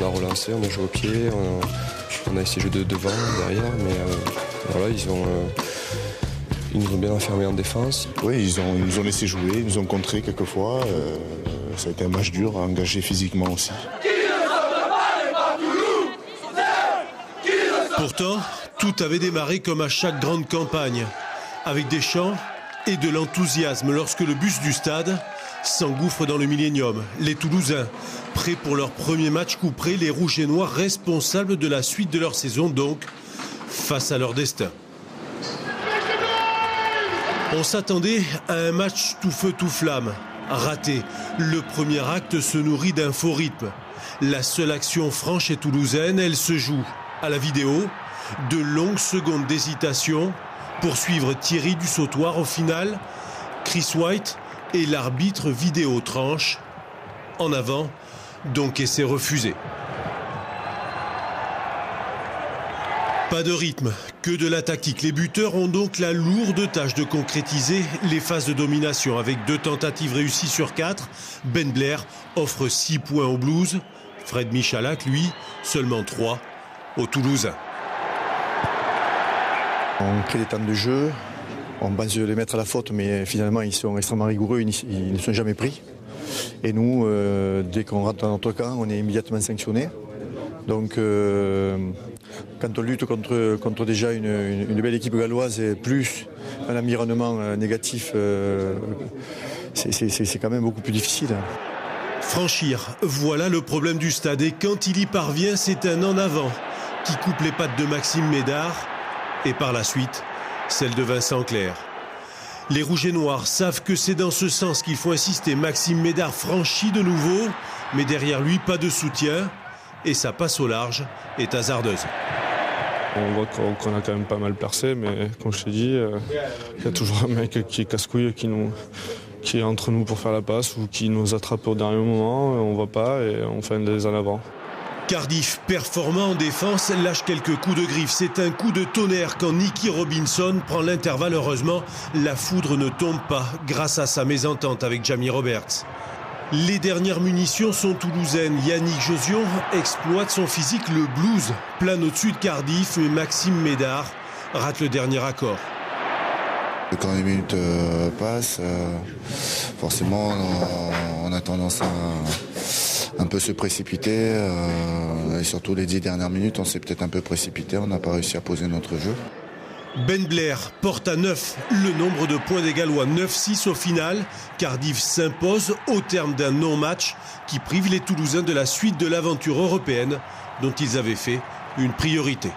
a relancé, on a joué au pied, on a essayé de jouer devant, derrière, mais voilà, ils nous ont bien enfermés en défense. Oui, ils nous ont laissé jouer, ils nous ont contré quelquefois. Ça a été un match dur, engagé physiquement aussi. Pourtant, tout avait démarré comme à chaque grande campagne, avec des chants et de l'enthousiasme lorsque le bus du stade s'engouffre dans le Millennium. Les Toulousains, prêts pour leur premier match couperé, les Rouges et Noirs responsables de la suite de leur saison, donc face à leur destin. On s'attendait à un match tout feu tout flamme. Raté. Le premier acte se nourrit d'un faux rythme. La seule action franche et toulousaine, elle se joue à la vidéo. De longues secondes d'hésitation pour suivre Thierry du Sautoir. Au final, Chris White et l'arbitre vidéo tranche. En avant, donc essai refusé. Pas de rythme, que de la tactique. Les buteurs ont donc la lourde tâche de concrétiser les phases de domination. Avec 2 tentatives réussies sur 4, Ben Blair offre 6 points aux Blues. Fred Michalak, lui, seulement 3 aux Toulousains. On crée des temps de jeu, on pense les mettre à la faute, mais finalement ils sont extrêmement rigoureux, ils ne sont jamais pris. Et nous, dès qu'on rentre dans notre camp, on est immédiatement sanctionné. Donc quand on lutte contre déjà une belle équipe galloise et plus un environnement négatif, c'est quand même beaucoup plus difficile. Franchir, voilà le problème du stade. Et quand il y parvient, c'est un en avant qui coupe les pattes de Maxime Médard et par la suite, celle de Vincent Clerc. Les Rouges et Noirs savent que c'est dans ce sens qu'il faut insister. Maxime Médard franchit de nouveau, mais derrière lui, pas de soutien. Et sa passe au large est hasardeuse. On voit qu'on a quand même pas mal percé, mais comme je t'ai dit, il y a toujours un mec qui est casse-couille, qui est entre nous pour faire la passe ou qui nous attrape au dernier moment. On ne voit pas et on fait des en avant. Cardiff, performant en défense, lâche quelques coups de griffe. C'est un coup de tonnerre quand Nicky Robinson prend l'intervalle. Heureusement, la foudre ne tombe pas grâce à sa mésentente avec Jamie Roberts. Les dernières munitions sont toulousaines. Yannick Josion exploite son physique. Le Blues plane au-dessus de Cardiff, mais Maxime Médard rate le dernier accord. Quand les minutes passent, forcément on a tendance à un peu se précipiter. Et surtout les 10 dernières minutes, on s'est peut-être un peu précipité, on n'a pas réussi à poser notre jeu. Ben Blair porte à 9 le nombre de points des Gallois, 9-6 au final. Cardiff s'impose au terme d'un non-match qui prive les Toulousains de la suite de l'aventure européenne dont ils avaient fait une priorité.